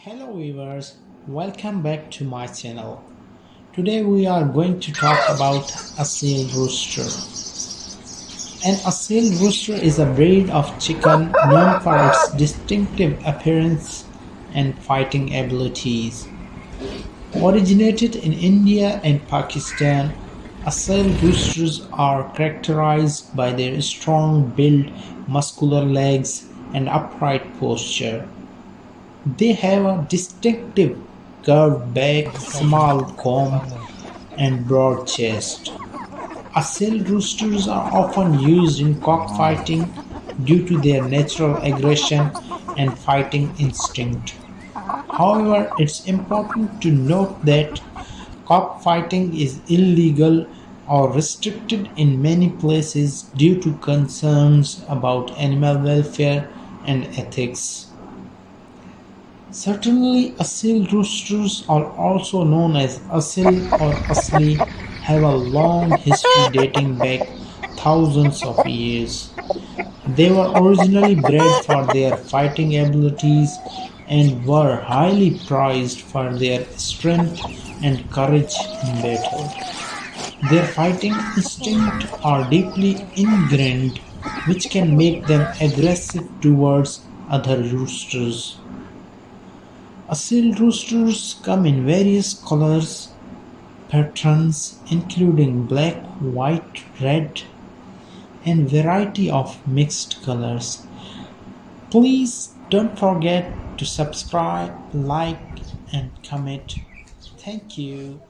Hello viewers, welcome back to my channel. Today we are going to talk about Aseel rooster. An Aseel rooster is a breed of chicken known for its distinctive appearance and fighting abilities. Originated in India and Pakistan, Aseel roosters are characterized by their strong build, muscular legs, and upright posture. They have a distinctive curved back, small comb, and broad chest. Aseel roosters are often used in cockfighting due to their natural aggression and fighting instinct. However, it's important to note that cockfighting is illegal or restricted in many places due to concerns about animal welfare and ethics. Certainly, Aseel roosters are also known as Aseel or Asli have a long history dating back thousands of years. They were originally bred for their fighting abilities and were highly prized for their strength and courage in battle. Their fighting instincts are deeply ingrained, which can make them aggressive towards other roosters. Aseel roosters come in various colors, patterns including black, white, red, and variety of mixed colors. Please don't forget to subscribe, like, and comment. Thank you.